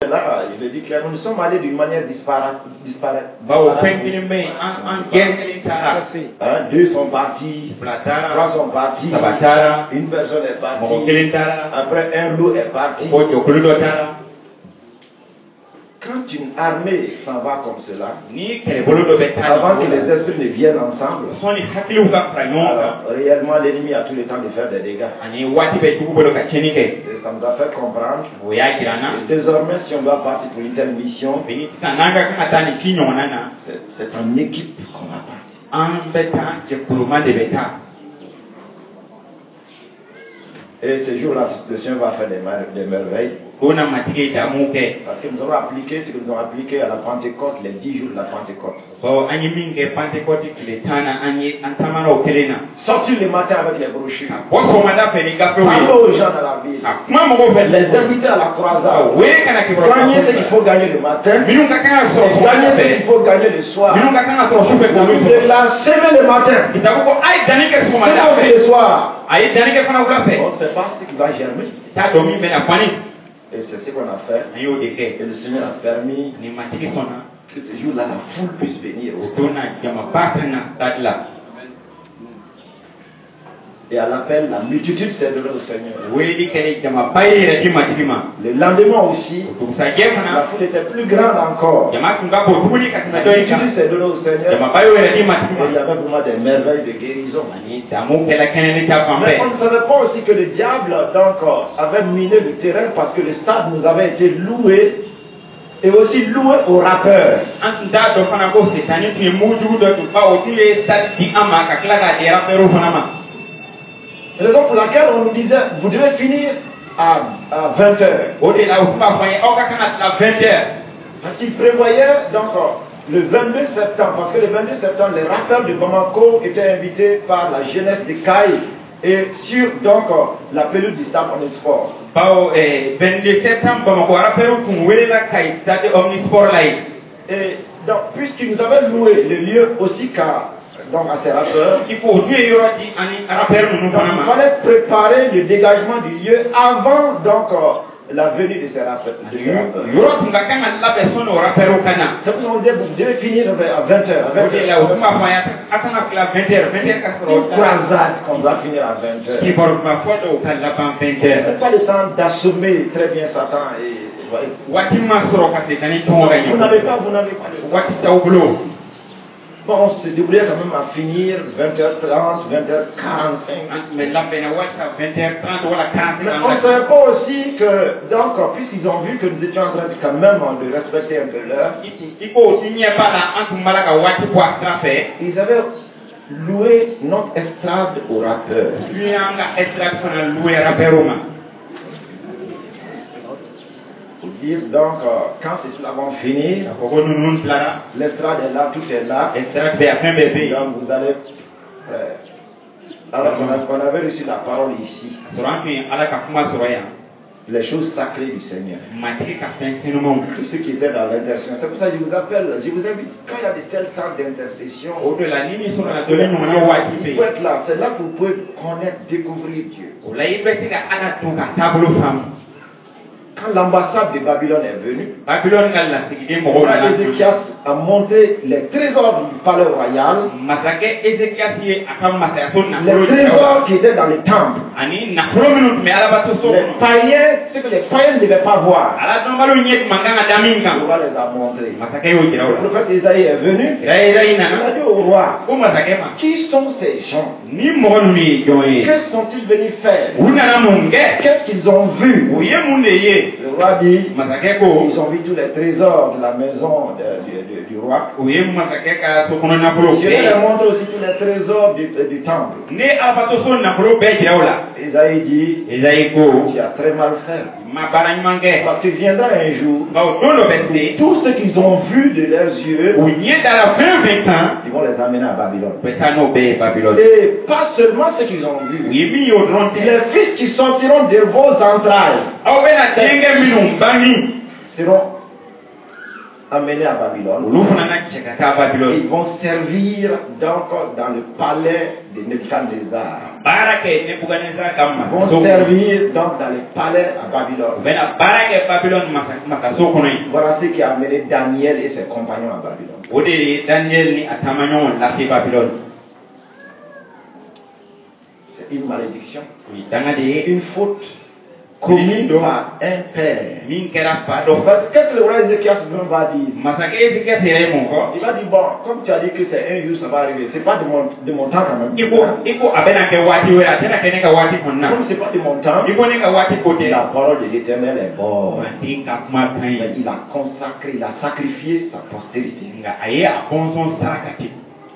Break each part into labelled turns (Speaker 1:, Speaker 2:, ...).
Speaker 1: Là, je le dis clairement, nous sommes allés d'une manière disparate. Deux sont partis, trois sont partis, une personne est partie, après un lot est parti. Quand une armée s'en va comme cela, avant que les esprits ne viennent ensemble, alors, réellement l'ennemi a tout le temps de faire des dégâts. Et ça nous a fait comprendre. Et désormais, si on doit partir pour une telle mission, c'est en équipe qu'on va partir. Et ce jour-là, le Seigneur va faire des merveilles. Parce que nous avons appliqué ce que nous avons appliqué à la Pentecôte, les 10 jours de la Pentecôte. Sortir le matin avec les brochures. Parler aux gens dans la ville. Les inviter à la croisade. Gagner ce qu'il faut gagner le matin. Gagner ce qu'il faut gagner le soir. La semer le matin. Semer le soir. On ne sait pas ce qui va germer. Et c'est ce qu'on a fait. Et le Seigneur a permis que ce jour-là, la foule puisse venir. Et à l'appel, la multitude s'est donnée au Seigneur. Le lendemain aussi, la foule était plus grande encore. La multitude s'est donnée au Seigneur. Et il y avait vraiment des merveilles de guérison. Mais on ne savait pas aussi que le diable avait miné le terrain parce que le stade nous avait été loué. Et aussi loué aux rappeurs. Raison pour laquelle on nous disait, vous devez finir à 20h. Parce qu'ils prévoyaient donc le 22 septembre, parce que le 22 septembre, les rappeurs de Bamako étaient invités par la jeunesse de Caille et sur donc la pelouse du stade Omnisport.
Speaker 2: 22 septembre, Bamako rappeur
Speaker 1: Et donc, puisqu'ils nous avaient loué le lieu aussi à ces rappeurs, il fallait préparer le dégagement du lieu avant la venue de ces rappeurs. C'est pour ça qu'on dit vous devez finir à 20h. Une croisade qu'on doit finir à 20h. Pas le temps d'assommer très bien Satan et vous n'avez pas Bon, on s'est débrouillé quand même à finir 20h30, 20h45. Mais on ne savait pas aussi que, puisqu'ils ont vu que nous étions en train de quand même de respecter un peu l'heure, ils avaient loué notre estrade au rappeur. Pour dire quand ces cela vont finir, l'estrade est là, tout est là. Donc vous allez. Alors on avait reçu la parole ici. Les choses sacrées du Seigneur. Tout ce qui était dans l'intercession. C'est pour ça que je vous appelle, je vous invite, quand il y a de tels temps d'intercession, vous pouvez être là. C'est là que vous pouvez connaître, découvrir Dieu. Quand l'ambassade de Babylone est venue, Ézéchias a monté les trésors du palais royal, les trésors qui étaient dans le temple. Les païens, ce que les païens ne devaient pas voir, on va les a montrés. Le prophète Isaïe est venu, il a dit au roi, qui sont ces gens? Que sont-ils venus faire? Qu'est-ce qu'ils ont vu? Le roi dit, ils ont vu tous les trésors de la maison du roi. Je vais leur montrer aussi tous les trésors du temple. Isaïe dit, tu as très mal fait. Parce qu'il viendra un jour, tout ce qu'ils ont vu de leurs yeux, ils vont les amener à Babylone. Et pas seulement ce qu'ils ont vu, les fils qui sortiront de vos entrailles seront amenés à Babylone. Ils vont servir donc dans le palais de Nebuchadnezzar. Ils vont servir donc dans le palais à Babylone. Voilà ce qui a amené Daniel et ses compagnons à Babylone. C'est une malédiction. Une faute commis par un père. Qu'est-ce que le roi Ézéchias va dire? Il va dire, bon, comme tu as dit que c'est un jour, ça va arriver. C'est pas de mon temps quand même. Comme c'est pas de mon temps, la parole de l'Éternel est bonne. Il a consacré, il a sacrifié sa postérité.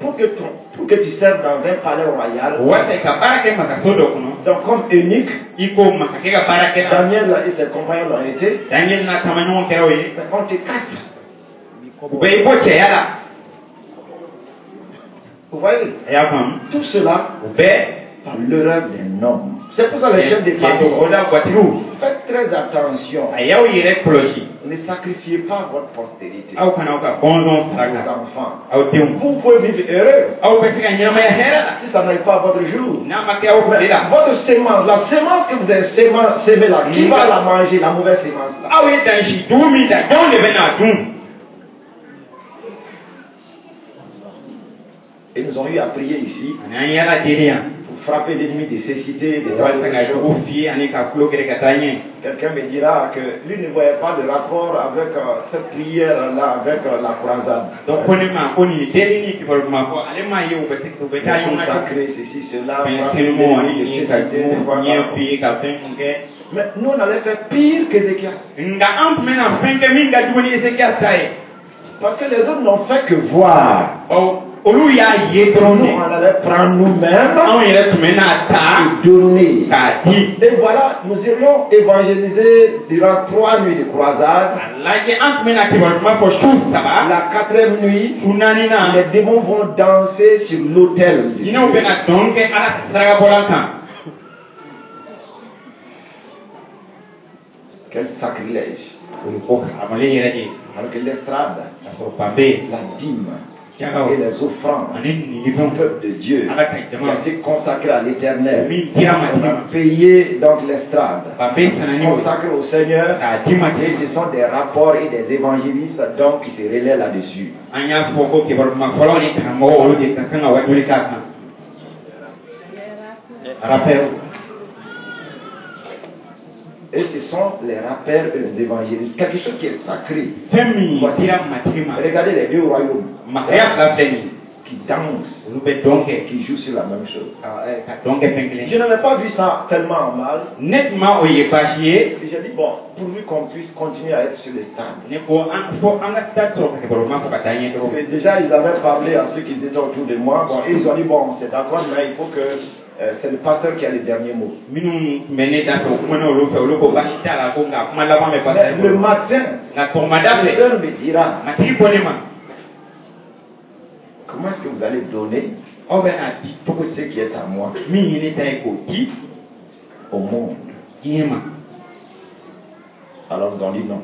Speaker 1: Pour que tu serves dans un palais royal, donc comme eunuque, Daniel et ses compagnons l'ont été, on te castre. Vous voyez, tout cela par l'erreur d'un homme. C'est pour ça que les chefs des familles, faites très attention. Ne sacrifiez pas votre postérité, vos enfants. Vous pouvez vivre heureux si ça n'arrive pas à votre jour. Mais votre sémence, la sémence que vous avez sémée là, qui va la manger, la mauvaise sémence là? Et nous avons eu à prier ici pour frapper l'ennemi de cécité, de quelqu'un me dira que lui ne voyait pas de rapport avec cette prière-là, avec la croisade. Donc, sacré, ceci, cela, mais nous, on allait faire pire qu'Ézéchias. Parce que les autres n'ont fait que voir. Nous, on allait prendre nous-mêmes et donner. Et voilà, nous irions évangéliser durant 3 nuits de croisade. La 4e nuit, les démons vont danser sur l'autel. Quel sacrilège. Alors que l'estrade, la dîme et les offrandes du peuple de Dieu qui a été consacré à l'Éternel, payer donc l'estrade, consacré au Seigneur, et ce sont des rapports et des évangélistes donc qui se relaient là-dessus. Rappel. Et ce sont les rappels et les évangélistes. Quelque chose qui est sacré. Regardez les 2 royaumes qui dansent, qui jouent sur la même chose. Je n'avais pas vu ça tellement en mal. J'ai dit, bon, pourvu qu'on puisse continuer à être sur les stades. Déjà, ils avaient parlé à ceux qui étaient autour de moi. Bon, ils ont dit, bon, c'est d'accord, mais il faut que c'est le pasteur qui a les derniers mots. Mais le matin, la sœur me dira, comment est-ce que vous allez donner pour ce qui est à moi au monde? Alors nous avons dit non.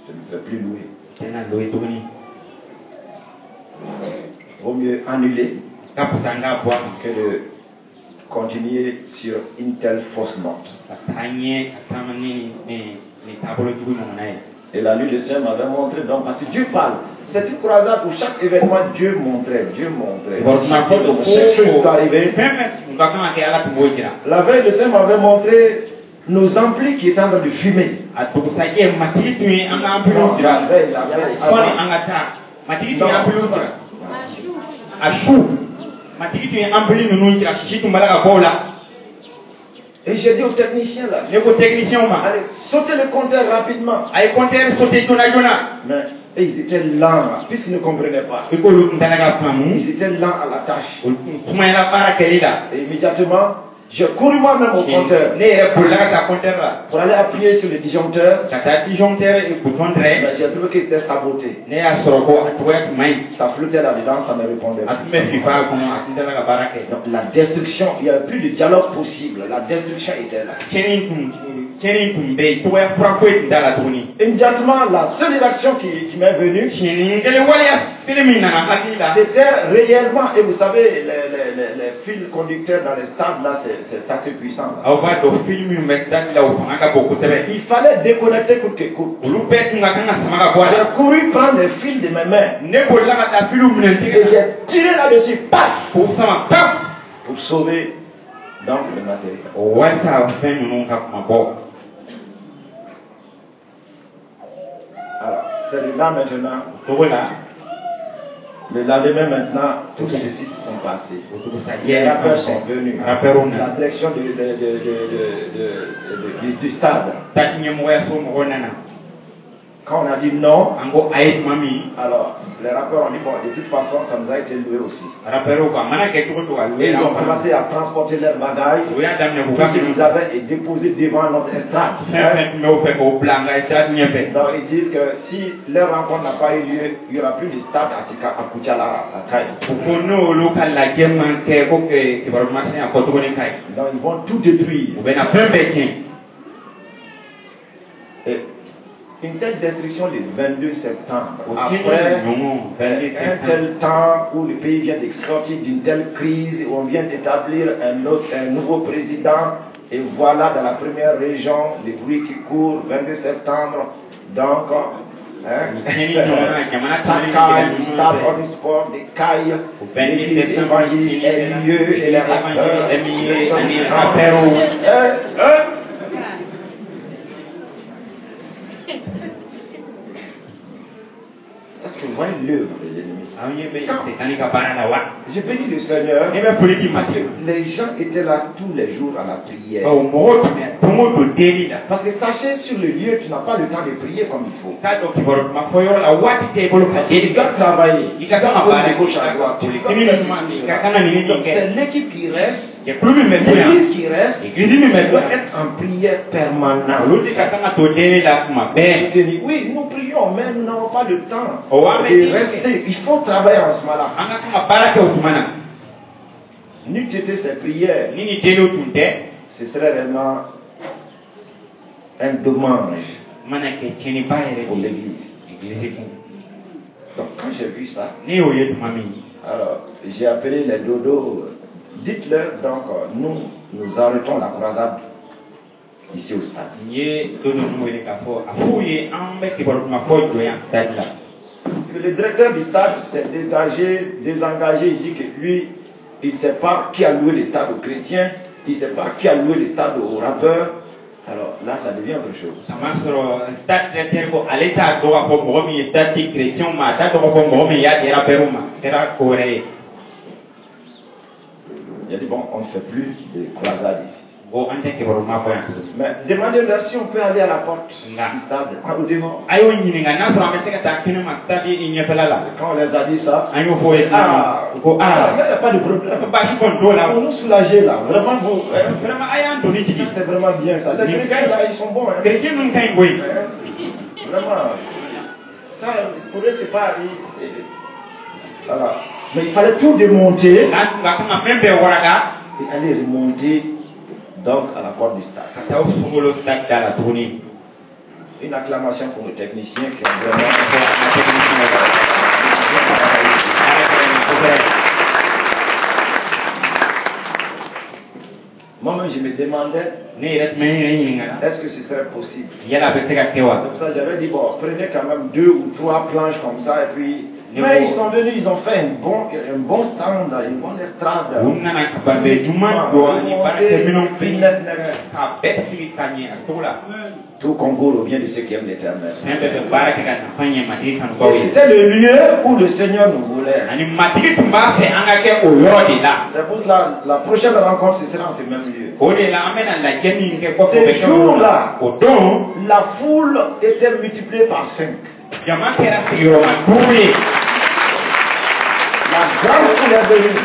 Speaker 1: Ce ne serait plus loué. Vaut mieux annuler que de continuer sur une telle fausse note. Et la nuit, le Seigneur m'avait montré, donc, parce que Dieu parle. C'est une croisade où chaque événement, Dieu montrait. Chaque chose qui arrivait. La veille, le Seigneur m'avait montré nos amplis qui étaient en train de fumer. Et j'ai dit au technicien là, allez, sautez le compteur rapidement. Mais ils étaient lents, puisqu'ils ne comprenaient pas. Ils étaient lents à la tâche. Et immédiatement, j'ai couru moi-même au compteur pour aller appuyer sur le disjoncteur. Mais j'ai trouvé qu'il était saboté. Ça flottait là-dedans, ça ne répondait pas. Donc la destruction, il n'y avait plus de dialogue possible. La destruction était là. Immédiatement, la seule réaction qui m'est venue, c'était réellement, et vous savez, les fils conducteurs dans les stades, là, c'est assez puissant. Il fallait déconnecter coûte que coûte. J'ai couru prendre les fils de mes mains. Et j'ai tiré là-dessus, paf, pour sauver donc le matériel. Alors, c'est là maintenant. Le lendemain maintenant, tous ceci se sont passés. Les rappeurs sont venus. La direction du stade. Quand on a dit non, alors les rappeurs ont dit bon, de toute façon ça nous a été loué aussi. Et ils ont commencé à transporter leurs bagages, tout ce qu'ils avaient et déposé devant notre estrade. Donc ils disent que si leur rencontre n'a pas eu lieu, il n'y aura plus de stade à Koutiala, à Kaï. Donc ils vont tout détruire. Et une telle destruction le 22 septembre, après un tel temps où le pays vient de sortir d'une telle crise, où on vient d'établir un nouveau président, et voilà dans la première région, les bruits qui courent, 22 septembre, donc, Sakai, du stade, du sport, des cailles, l'église évangélique, et lieu, et les rappeurs, Est-ce que vous voyez l'œuvre de l'ennemi? Je bénis le Seigneur parce que les gens étaient là tous les jours à la prière. Parce que sachez, sur le lieu, tu n'as pas le temps de prier comme il faut. Tu dois travailler. Tu dois aller gauche à droite. C'est l'équipe qui reste, l'église qui reste, doit être en prière permanente. Oui, nous prions, mais nous n'avons pas le temps de rester. Il faut travailler en ce moment-là. N'eût été ces prières, ce serait vraiment un dommage pour l'église. Donc quand j'ai vu ça, alors j'ai appelé les dodos. Dites-leur donc, nous arrêtons la croisade ici au stade. Parce que le directeur du stade s'est désengagé, il dit que lui, il ne sait pas qui a loué le stade aux chrétiens, il ne sait pas qui a loué le stade aux rappeurs. Alors là, ça devient autre chose. Il a dit bon, on ne fait plus de croisade ici. Mais demandez-leur si on peut aller à la porte du stade, au devant. Quand on les a dit ça, il n'y a pas de problème. Pour nous soulager là, vraiment, c'est vraiment bien ça. Les chrétiens là, ils sont bons. Hein. Vraiment, ça, pour eux, c'est pas. Voilà. Mais il fallait tout démonter et aller remonter donc à la porte du stade. Une acclamation pour nos techniciens qui ont vraiment moi-même je me demandais est-ce que ce serait possible. C'est pour ça que j'avais dit bon, prenez quand même 2 ou 3 planches comme ça et puis. Mais ils sont venus, ils ont fait un bon stand, une bonne estrade. Tout concourt au bien de ceux qui aiment l'Éternel. C'était le lieu où le Seigneur nous voulait. C'est pour cela la prochaine rencontre ce sera en ce même lieu. Ce jour-là, la foule était multipliée par 5. La grande foule est venue.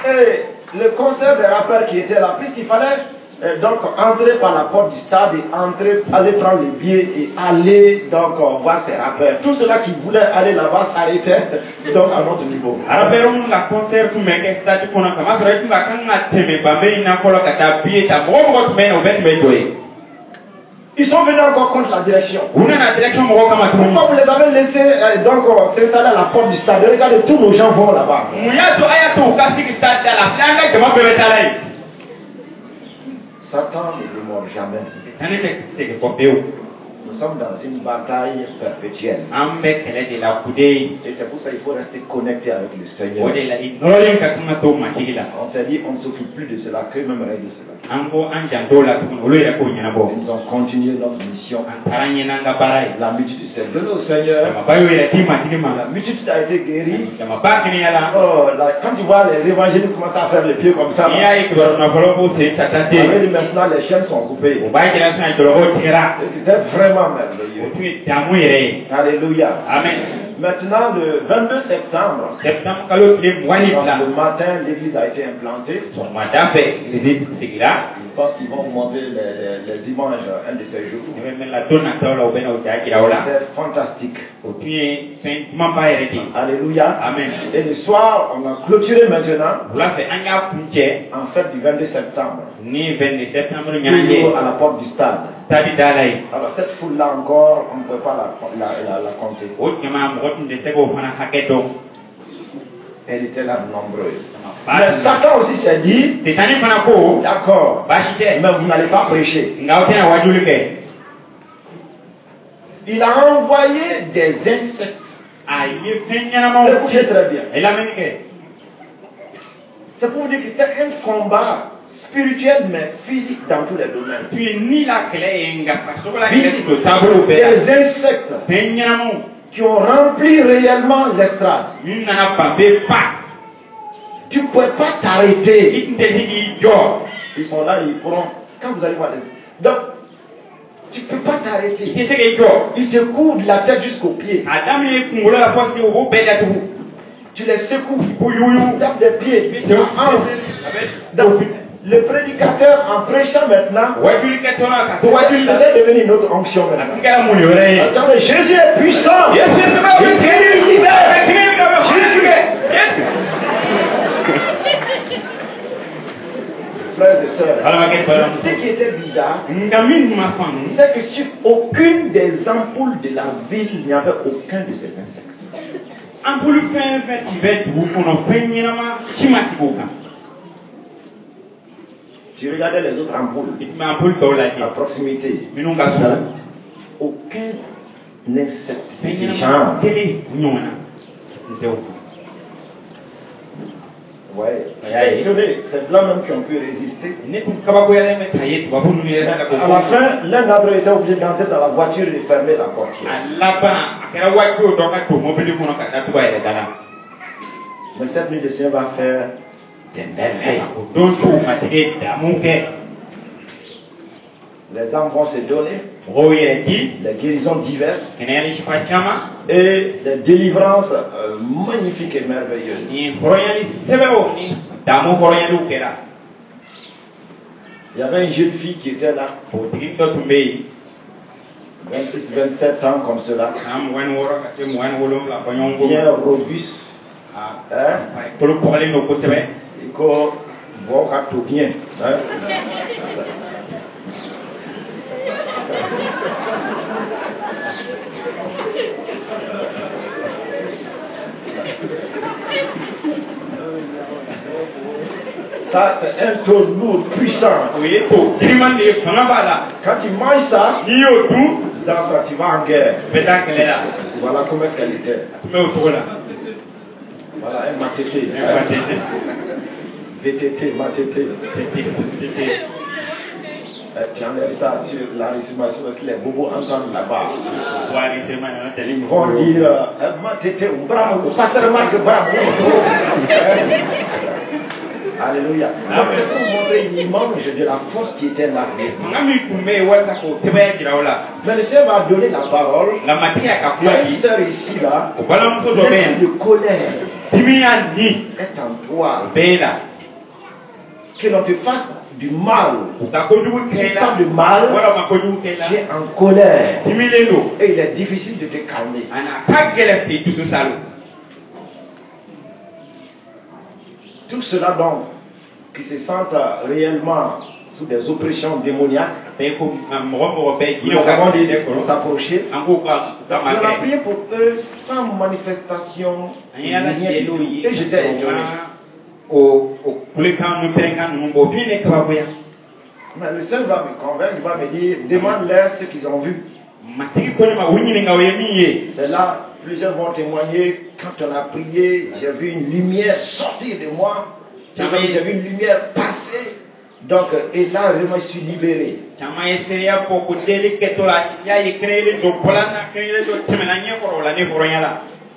Speaker 1: Et le concert des rappeurs qui était là, puisqu'il fallait Donc, entrer par la porte du stade et aller prendre les billets et aller donc voir ses rappeurs. Tout ceux-là qui voulaient aller là-bas s'arrêtaient donc à notre niveau. Ils sont venus encore contre la direction. Pourquoi vous les avez laissés donc s'installer à la porte du stade? Regardez, tous nos gens vont là-bas. Satan ne démord jamais. Nous sommes dans une bataille perpétuelle. Et c'est pour ça qu'il faut rester connecté avec le Seigneur. On s'est dit, on ne s'occupe plus de cela, que même règle cela. Nous avons continué notre mission. La multitude s'est donnée au Seigneur. La multitude a été guérie. Oh, là, quand tu vois les évangélistes commencer à faire les pieds comme ça, maintenant les chaînes sont coupées. Et c'était vraiment merveilleux. Alléluia. Amen. Maintenant, le 22 septembre, le matin, l'église a été implantée. Je pense qu'ils vont montrer les images un de ces jours. C'était fantastique. Alléluia. Amen. Et le soir, on a clôturé maintenant en fête du 22 septembre. À la porte du stade. Alors cette foule-là encore, on ne peut pas la compter. Elle était là nombreuse. Mais Satan aussi s'est dit, d'accord, mais vous n'allez pas prêcher. Il a envoyé des insectes. Écoutez très bien. C'est pour vous dire que c'était un combat spirituel mais physique dans tous les domaines. Des insectes qui ont rempli réellement l'estrade. Tu ne pouvais pas t'arrêter. Ils sont là, ils pourront. Quand vous allez voir les... Donc, tu ne peux pas t'arrêter. Ils te courent de la tête jusqu'aux pieds. Tu les secoues. Ils tapent des pieds. Donc, le prédicateur en prêchant maintenant, devait devenir une autre onction maintenant. Attendez, Jésus est puissant. Il guérit, il libère. Frères et sœurs, ce qui était bizarre, c'est que sur aucune des ampoules de la ville, il n'y avait aucun de ces insectes. Tu regardais les autres ampoules à proximité. Aucun insecte de ce genre. Ouais. C'est blanc même qui ont pu résister. À la fin, l'un d'entre eux était obligé d'entrer dans la voiture et de fermer la portière. Mais cette nuit, le Seigneur va faire des merveilles. Les âmes vont se donner, des guérisons diverses et des délivrances magnifiques et merveilleuses. Il y avait une jeune fille qui était là, 26, 27 ans comme cela, bien robuste. Bien. Ça, c'est un taux lourd, puissant. Quand tu manges ça, tu vas en guerre. Voilà comment est-ce qu'elle était. Voilà, un matété. VTT, matété. Tu enlèves ça sur l'enregistrement parce que les bobos entendent là-bas. Ils vont dire matété, bravo, pas tellement que bravo. Alléluia. Donc, c'est pour montrer une image de la force qui était là. Mais le Seigneur m'a donné la parole. Il y a une sœur ici, là, l'esprit de colère est en toi. que l'on te fasse du mal, tu parles du mal, tu es en colère, et il est difficile de te calmer. Tout cela donc, qui se sentent réellement sous des oppressions démoniaques, nous avons dit de s'approcher. On a prié pour eux sans manifestation, rien du tout. Et j'étais ignoré. Mais le Seigneur va me convaincre, il va me dire, demande-leur ce qu'ils ont vu. C'est là, plusieurs vont témoigner, quand on a prié, j'ai vu une lumière sortir de moi, j'ai vu une lumière passer. Donc, et là, je me suis libéré.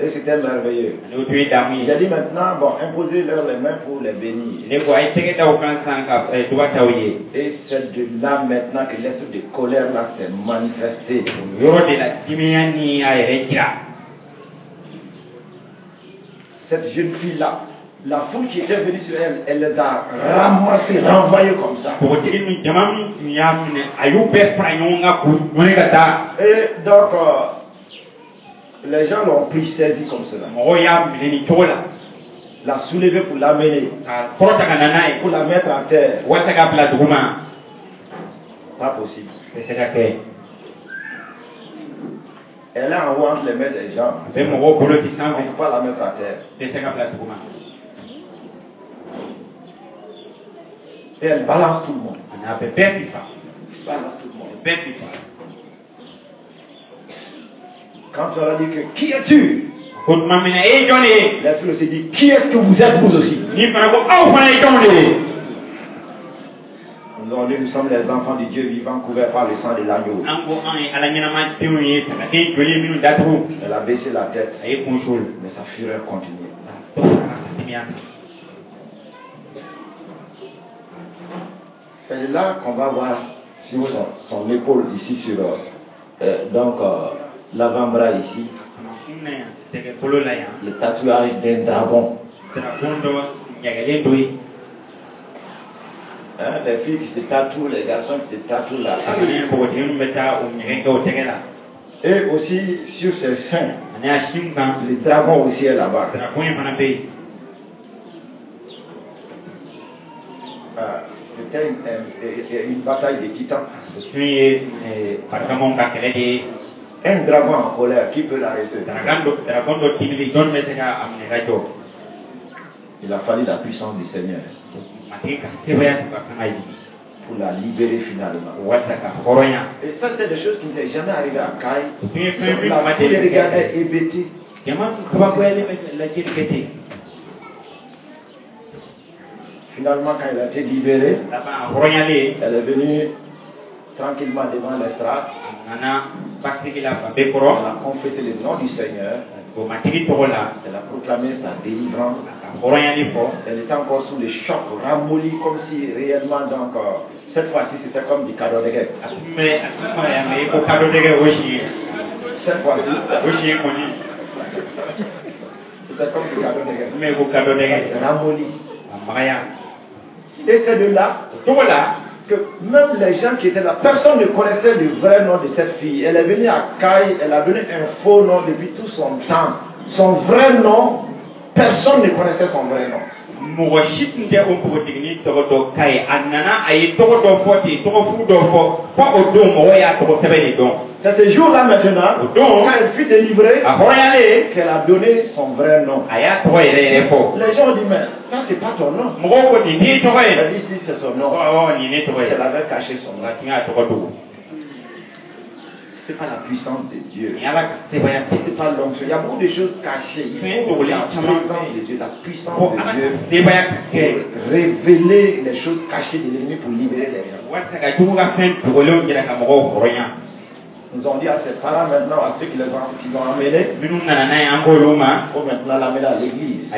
Speaker 1: Et c'était merveilleux. J'ai dit maintenant, bon, imposez-leur les mains pour les bénir. Et c'est de là maintenant que l'esprit de colère là s'est manifesté. Cette jeune fille là, la foule qui était venue sur elle, elle les a ramassés, renvoyés comme ça. Et donc, les gens l'ont pris, saisi comme cela. La soulever pour l'amener. Pour la mettre à terre. Pas possible. Elle est en haut entre les mains des gens. On ne peut pas la mettre à terre. Et elle balance tout le monde. Balance tout le monde. Quand on a dit que qui es-tu? L'esprit s'est dit, qui est-ce que vous êtes vous aussi? Nous avons dit, nous sommes les enfants de Dieu vivants couverts par le sang de l'agneau. Elle a baissé la tête, mais sa fureur continuait. C'est là qu'on va voir sur son épaule ici, sur l'avant-bras ici, le tatouage d'un dragon. Les filles qui se tatouent, les garçons qui se tatouent là. Et aussi sur ses seins, le dragon aussi est là-bas. C'était une bataille de titans. Un dragon en colère, qui peut l'arrêter? Il a fallu la puissance du Seigneur pour la libérer finalement. Et ça, c'était des choses qui n'étaient jamais arrivées à Kai. La foule les regardait hébétés. Finalement, quand elle a été libérée, elle est venue tranquillement devant l'estrade. Elle a confessé le nom du Seigneur. Elle a proclamé sa délivrance. Elle était encore sous le choc, ramollie comme si réellement, donc, cette fois-ci c'était comme du cadeau de guerre. Cette fois-ci, c'était comme du cadeau de guerre. Ramollie. Et c'est de là que même les gens qui étaient là, personne ne connaissait le vrai nom de cette fille. Elle est venue à Kai, elle a donné un faux nom depuis tout son temps. Son vrai nom, personne ne connaissait son vrai nom. C'est ce jour-là maintenant, quand elle fut délivrée, qu'elle a donné son vrai nom. Les gens ont dit, mais ça c'est pas ton nom. Elle a dit, si c'est son nom. Elle avait caché son nom. Ce n'est pas la puissance de Dieu. Ce n'est pas l'onction. Il y a beaucoup de choses cachées. Il faut la présence de Dieu, la puissance de Dieu pour révéler les choses cachées de l'ennemi pour libérer les gens. Nous avons dit à ses parents maintenant, à ceux qui l'ont amené, il faut maintenant l'amener à l'église.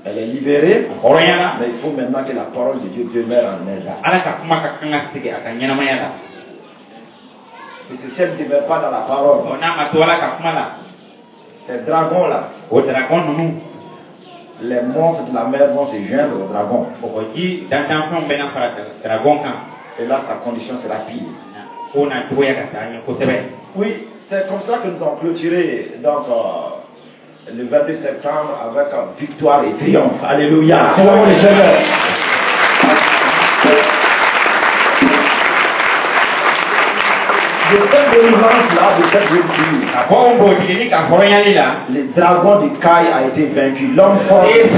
Speaker 1: Elle est libérée, mais il faut maintenant que la parole de Dieu demeure en elle. Et si elle ne demeure pas dans la parole, ces dragons-là, les monstres de la mer vont se joindre au dragon. Et là, sa condition sera pire. Oui, c'est comme ça que nous avons clôturé dans le 22 septembre avec victoire et triomphe. Alléluia. Acclamons le Seigneur. De cette délivrance-là, de cette victoire, le dragon de Caï a été vaincu. L'homme fort a été vaincu.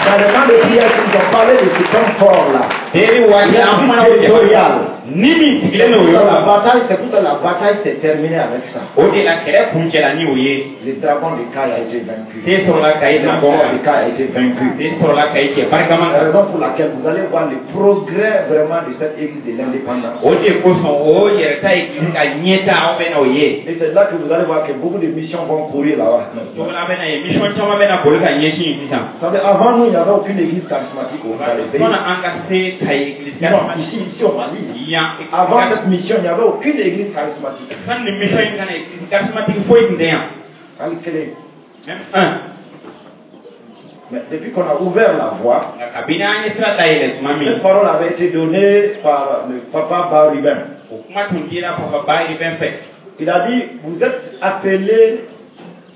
Speaker 1: Dans le temps de prière, ils ont parlé de cet homme fort-là. Territorial. La bataille, c'est pour ça que la bataille s'est terminée avec ça. Le dragon de Caï a été vaincu. Le dragon de Caï a été vaincu. C'est la raison pour laquelle vous allez voir le progrès vraiment de cette église de l'indépendance. Et c'est là que vous allez voir que beaucoup de missions vont courir là-bas. Vous savez, avant nous, il n'y avait aucune église charismatique au pays. Non, ici au Mali. Avant cette mission, il n'y avait aucune église charismatique. Mais depuis qu'on a ouvert la voie, cette parole avait été donnée par le papa Bauribin. Il a dit, vous êtes appelés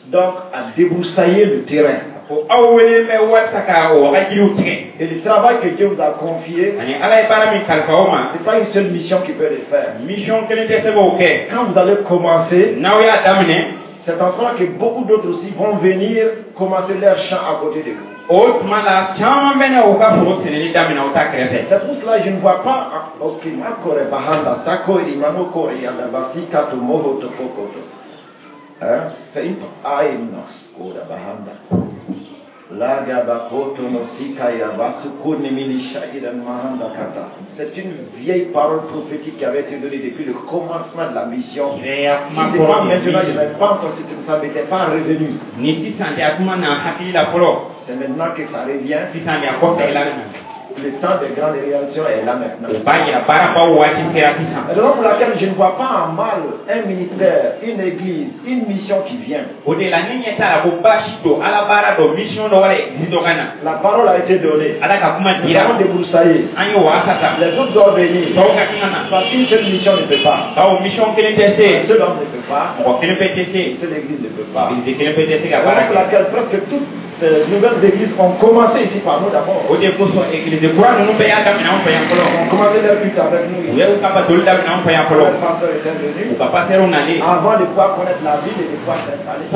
Speaker 1: donc à débroussailler le terrain. Et le travail que Dieu vous a confié, ce n'est pas une seule mission qui peut le faire. Quand vous allez commencer, c'est en ce moment que beaucoup d'autres aussi vont venir commencer leur champ à côté de vous. C'est pour cela que je ne vois pas. C'est une c'est une vieille parole prophétique qui avait été donnée depuis le commencement de la mission. Si ce n'est pas maintenant, je n'avais pas encore, ça n'était pas revenu. C'est maintenant que ça revient. Le temps de grande réalisation est là maintenant. Raison pour laquelle je ne vois pas en mal un ministère, une église, une mission qui vient. La parole a été donnée. Nous avons débroussaillé. Les autres doivent venir. Parce qu'une seule mission ne peut pas. Un seul homme ne peut pas. Une seule église ne peut pas. Raison pour laquelle presque toutes ces nouvelles églises ont commencé ici par nous d'abord. On commencé leur culte avec nous ici. Le pasteur était venu avant de pouvoir connaître la ville et de pouvoir s'installer.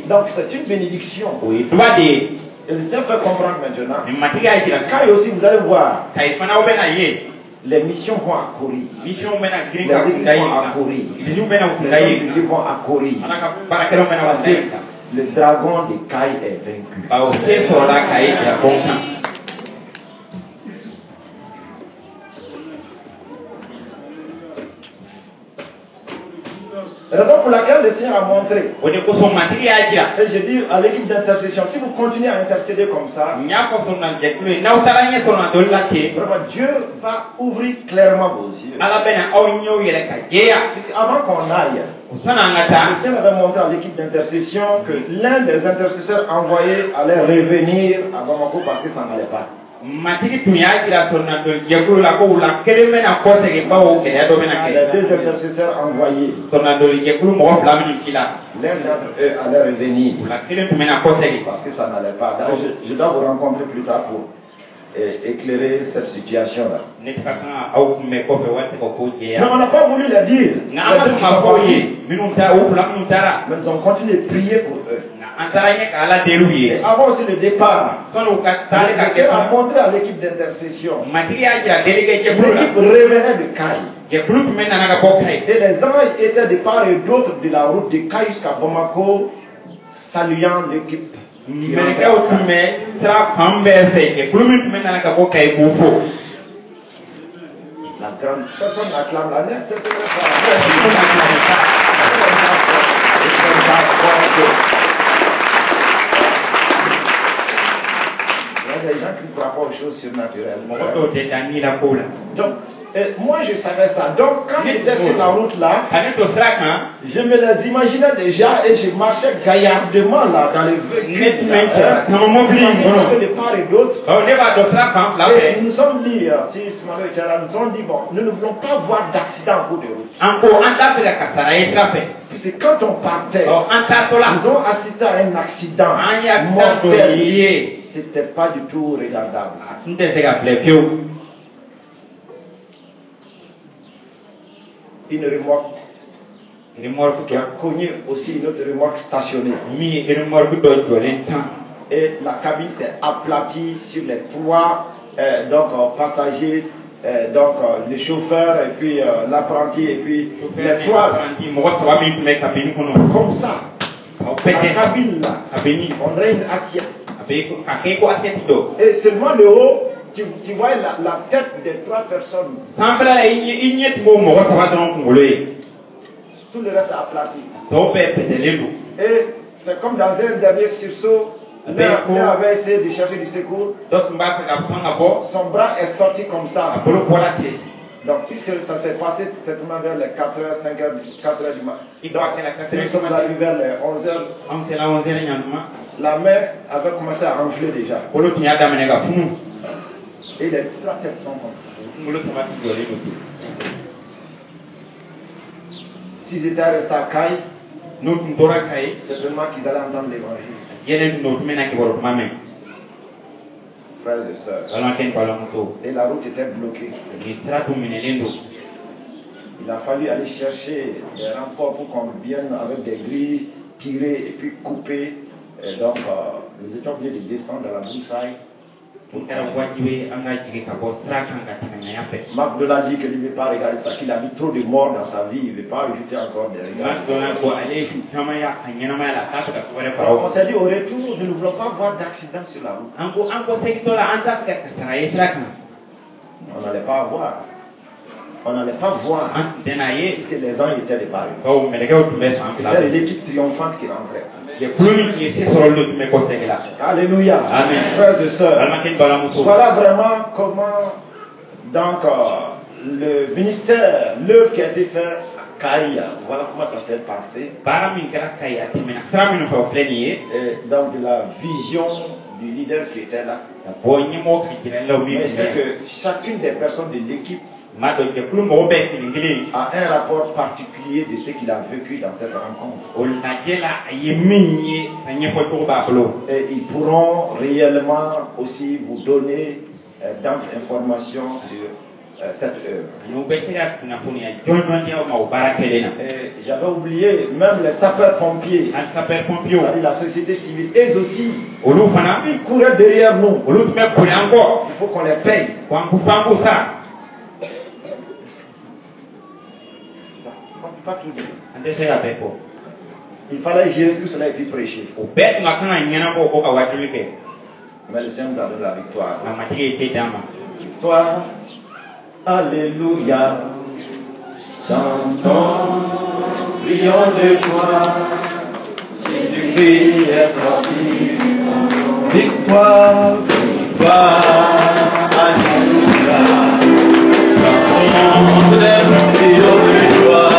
Speaker 1: Donc c'est une bénédiction. Et le Seigneur fait comprendre maintenant. Quand aussi vous allez voir, les missions vont accourir. Les églises vont accourir. Les églises vont accourir. Parce que le dragon de Caï est vaincu. Raison pour laquelle le Seigneur a montré. Et j'ai dit à l'équipe d'intercession, si vous continuez à intercéder comme ça, vraiment Dieu va ouvrir clairement vos yeux. Avant qu'on aille, le Seigneur avait montré à l'équipe d'intercession que l'un des intercesseurs envoyés allait revenir à Bamako parce que ça n'allait pas. Les deux intercesseurs envoyés, l'un d'entre eux allait revenir parce que ça n'allait pas. Je dois vous rencontrer plus tard pour éclairer cette situation-là. Mais on n'a pas voulu le dire. Mais nous avons continué de prier pour eux. Et avant aussi le départ, le Seigneur a montré à l'équipe d'intercession. L'équipe revenait de Caï. Et les anges étaient de part et d'autre de la route de Caï jusqu'à Bamako, saluant l'équipe. La grande personne acclame la nette. Il y a des gens qui ne croient pas aux choses surnaturelles. Donc, Et moi, je savais ça. Donc, quand j'étais sur la route là, je me les imaginais déjà et je marchais gaillardement là dans les véhicules. De part et d'autre. Et nous nous sommes dit, si Ismaël était là, nous nous sommes dit, bon, nous ne voulons pas voir d'accident en cours de route. Puisque quand on partait, nous avons assisté à un accident mortel. C'était pas du tout regardable. Une remorque qui a cogné aussi une autre remorque stationnée. Et la cabine s'est aplatie sur les trois passagers, le chauffeur et puis l'apprenti et puis les trois. Comme ça. La cabine là, on aurait une assiette. Et seulement le haut, tu vois la tête des trois personnes. Tout le reste est aplati. Et c'est comme dans un dernier sursaut. L'un avait essayé de chercher du secours. Son bras est sorti comme ça. Donc, puisque ça s'est passé certainement vers les 4h, 5h, 4h du matin. Donc, nous sommes arrivés vers les 11h. La mer avait commencé à enfler déjà. Et les trois têtes sont comme ça. S'ils étaient restés à Caille, certainement qu'ils allaient entendre l'évangile. Frères et sœurs. Et la route était bloquée. Il a fallu aller chercher des renforts pour qu'on vienne avec des grilles, tirer et puis couper. Et donc, nous étions obligés de descendre dans la broussaille. Magdola dit qu'il ne veut pas regarder ça, qu'il a mis trop de morts dans sa vie, il ne veut pas ajouter encore des regards. On s'est dit au retour, nous ne voulons pas voir d'accident sur la route. On n'allait pas voir. On n'allait pas voir puisque les anges étaient déparés. C'était l'équipe triomphante qui rentrait. Alléluia. Amen. Frères et sœurs, voilà vraiment comment donc le ministère, l'œuvre qui a été faite à Caïa, voilà comment ça s'est passé. Et donc de la vision du leader qui était là. Mais c'est que chacune des personnes de l'équipe a un rapport particulier de ce qu'il a vécu dans cette rencontre. Et ils pourront réellement aussi vous donner d'amples informations sur cette œuvre. J'avais oublié, même les sapeurs-pompiers, la société civile, eux aussi, ils couraient derrière nous. Il faut qu'on les paye. Pas tout dire. Il fallait gérer tout cela et puis prêcher. Mais le Seigneur nous a donné la victoire. Victoire. Alléluia. Chantons, prions de joie. Jésus-Christ est sorti. Victoire, victoire. Alléluia. Chantons, prions de joie.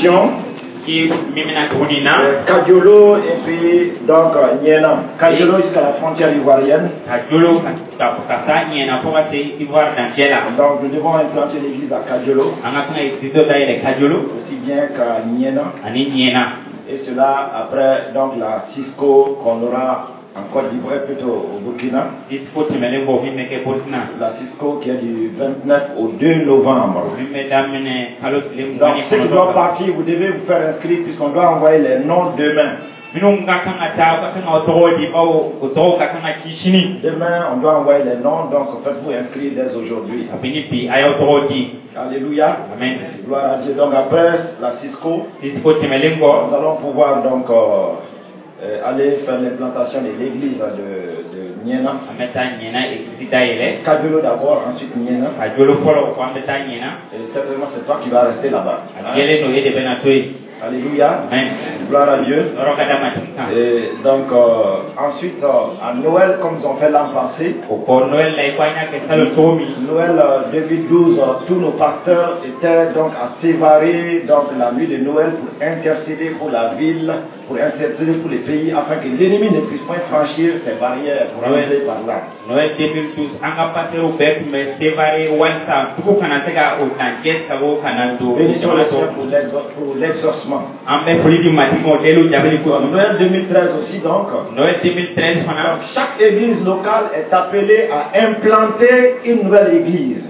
Speaker 1: régions. Kadiolo et puis donc Niena. Kadiolo jusqu'à la frontière ivoirienne. Donc nous devons implanter l'église à Kadiolo. Aussi bien qu'à Niena. Et cela après donc la Cisco qu'on aura en Côte d'Ivoire, plutôt au Burkina. La Cisco qui est du 29 au 2 novembre. Donc ceux qui doivent partir, vous devez vous faire inscrire puisqu'on doit envoyer les noms demain. Demain, on doit envoyer les noms, donc faites-vous inscrire dès aujourd'hui. Alléluia. Amen. Gloire à Dieu. Donc après la Cisco, nous allons pouvoir donc aller faire l'implantation de l'église de Niena. Kadiolo d'abord, ensuite Niena. Et certainement c'est toi qui vas rester là-bas. Alléluia. Amen. Gloire à Dieu. Et donc ensuite à Noël, comme ils ont fait l'an passé, Noël 2012, tous nos pasteurs étaient donc à Sévaré, donc la nuit de Noël, pour intercéder pour la ville, pour intercéder pour les pays, afin que l'ennemi ne puisse pas franchir ces barrières pour rentrer par là. Noël 2012, bénissons le Seigneur pour l'exaucement. Noël 2013 aussi donc. Noël 2013, chaque église locale est appelée à implanter une nouvelle église.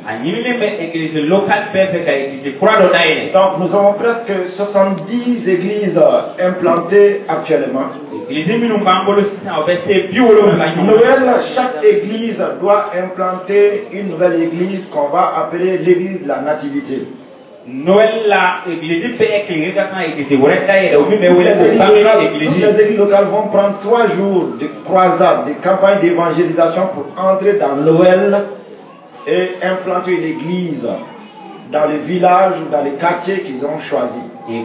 Speaker 1: Donc nous avons presque 70 églises implantées actuellement. Noël, chaque église doit implanter une nouvelle église qu'on va appeler l'église de la Nativité. Noël la église toutes les églises locales vont prendre 3 jours de croisade, de campagne d'évangélisation pour entrer dans Noël et implanter une église dans les villages ou dans les quartiers qu'ils ont choisis. Donc,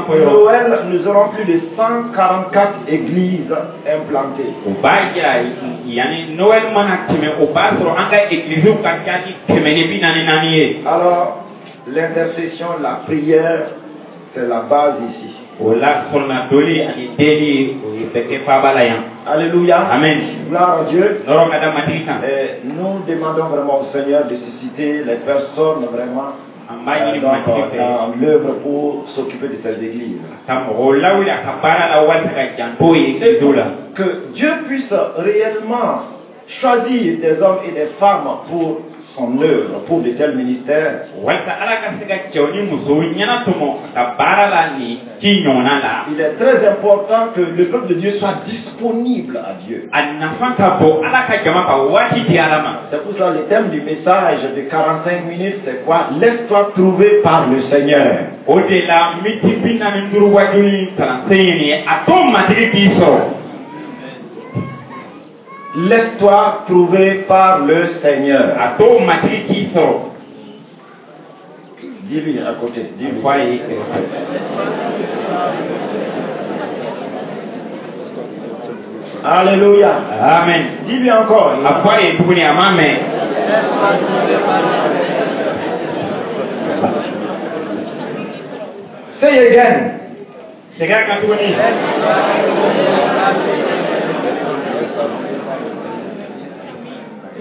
Speaker 1: Noël, nous aurons plus de 144 églises implantées. Alors, l'intercession, la prière, c'est la base ici. Alléluia. Amen. Gloire à Dieu. Et nous demandons vraiment au Seigneur de susciter les personnes vraiment dans l'œuvre pour s'occuper de ces églises. Que Dieu puisse réellement choisir des hommes et des femmes pour son œuvre, pour de tels ministères. Il est très important que le peuple de Dieu soit disponible à Dieu. C'est pour ça le thème du message de 45 minutes, c'est quoi? Laisse-toi trouver par le Seigneur. Laisse-toi trouver par le Seigneur. Dis-lui à côté. Dis-lui. Alléluia. Amen. Dis-lui encore. Say again.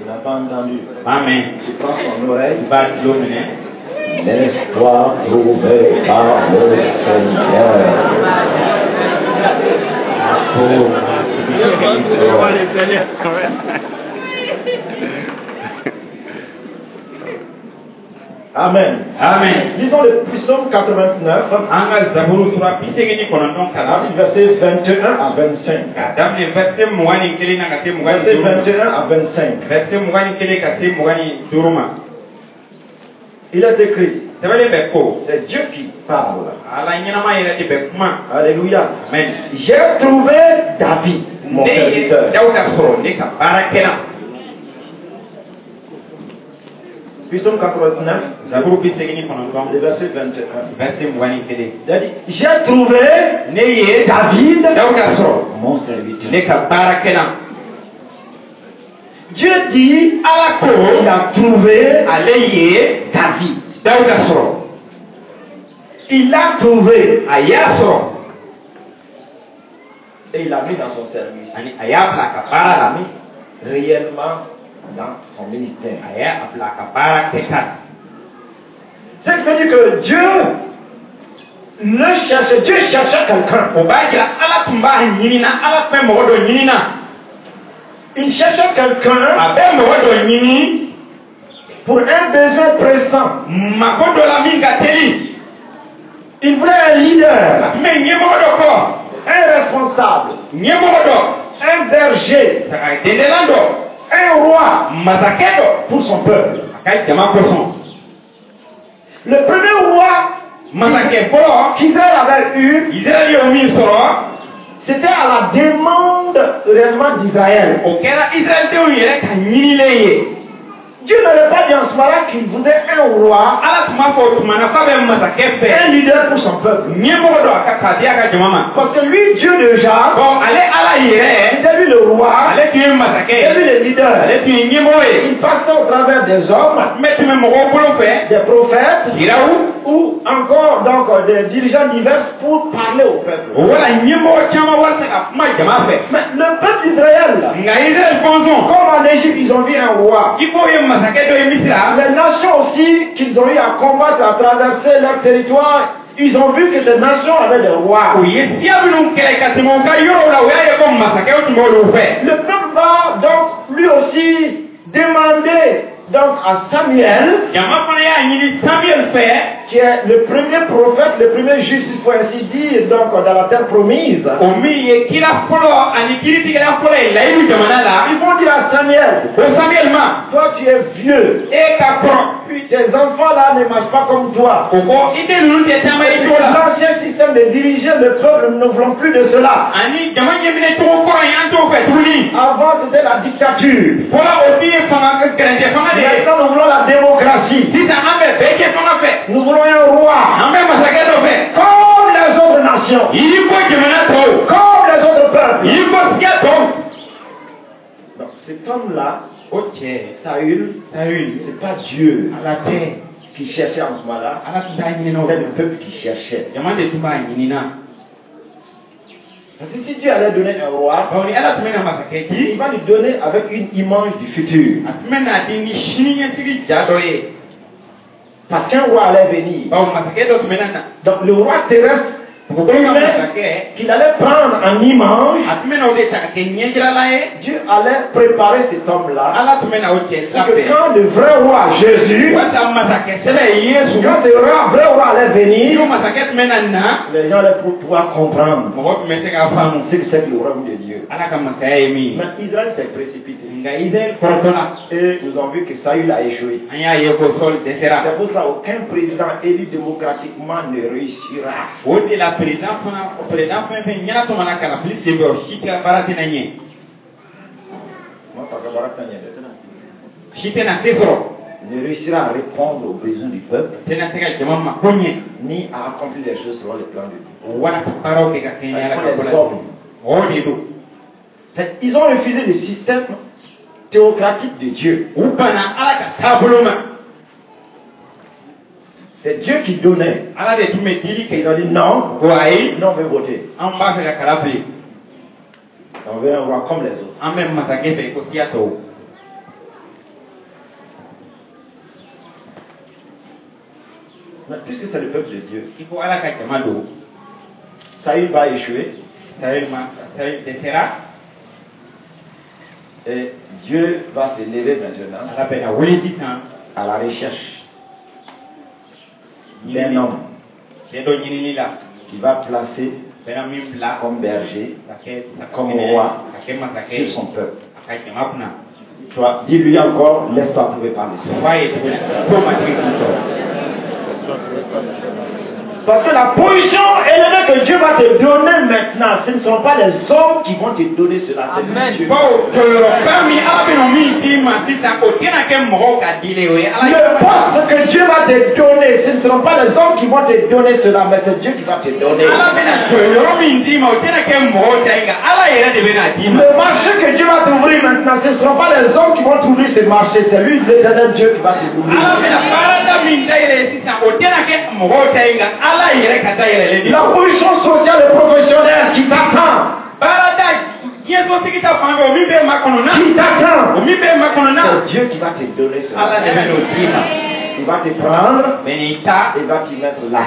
Speaker 1: Il n'a pas entendu. Amen. Tu prends son oreille. Laisse-toi trouver par le Seigneur. Amen. Amen. Lisons le psaume 89. Verset 21 à 25. Verset 21 à 25. Il est écrit. C'est Dieu qui parle. Alléluia. Amen. J'ai trouvé David, mon serviteur. Psaume 89, le verset 21. J'ai trouvé David, mon serviteur. Dieu dit il a trouvé David. Il l'a trouvé. Et il l'a mis dans son service. Il l'a mis réellement dans son ministère. C'est qui veut dire que Dieu cherchait quelqu'un. Il cherchait quelqu'un pour un besoin pressant. Il voulait un leader, un responsable, un berger, un roi pour son peuple. Le premier roi qu'Israël avait eu, c'était à la demande réellement d'Israël. Dieu n'avait pas dit en ce moment-là qu'il voulait un roi, un leader pour son peuple. Parce que lui, Dieu déjà, c'était lui le roi, c'était lui le leader. Il passait au travers des hommes, des prophètes, ou encore donc des dirigeants divers pour parler au peuple. Mais le peuple d'Israël, comme en Égypte, ils ont vu un roi. Les nations aussi qu'ils ont eu à combattre, à traverser leur territoire, ils ont vu que ces nations avaient des rois. Le peuple va donc lui aussi demander donc à Samuel, qui est le premier prophète, le premier juge, il faut ainsi dire, donc dans la terre promise. Ils vont dire à Samuel, toi tu es vieux, puis tes enfants là ne marchent pas comme toi. L'ancien système de diriger le peuple, nous ne voulons plus de cela. Avant c'était la dictature. Maintenant nous voulons la démocratie. Nous voulons un roi comme les autres nations, comme les autres peuples. Donc cet homme-là, Saül, c'est pas Dieu qui cherchait en ce moment-là, c'était le peuple qui cherchait. Parce que si Dieu allait donner un roi, il va lui donner avec une image du futur. Parce qu'un roi allait venir. Donc le roi terrestre, qu'il allait prendre en image, Dieu allait préparer cet homme-là. Que quand le vrai roi Jésus, quand ce vrai roi allait venir, les gens allaient pouvoir comprendre ce que c'est que le royaume de Dieu. Mais Israël s'est précipité. Et nous avons vu que Saül a échoué. C'est pour ça qu'aucun président élu démocratiquement ne réussira. Ne réussira à répondre aux besoins du peuple, ni à accomplir les choses selon le plan de Dieu. Ils ont refusé le système théocratique de Dieu. C'est Dieu qui donnait. Ils ont dit non, on veut voter. On veut un roi comme les autres. Mais puisque c'est le peuple de Dieu, Saül va échouer. Et Dieu va se lever maintenant à la recherche d'un homme qui va placer comme berger, comme roi sur son peuple. Toi, dis-lui encore, laisse-toi trouver par le Seigneur. Parce que la position élevée que Dieu va te donner maintenant, ce ne sont pas les hommes qui vont te donner cela.
Speaker 2: Amen.
Speaker 1: Dieu.
Speaker 2: Le
Speaker 1: poste que Dieu va te donner, ce ne seront pas les hommes qui vont te donner cela, mais c'est Dieu qui va te donner. Le marché que Dieu va t'ouvrir maintenant, ce ne seront pas les hommes qui vont t'ouvrir ce marché, c'est lui, l'éternel Dieu qui va t'ouvrir. La position sociale et professionnelle qui t'attend. Qui t'attend. C'est Dieu qui va te donner cela. Il va te prendre et il va t'y mettre là.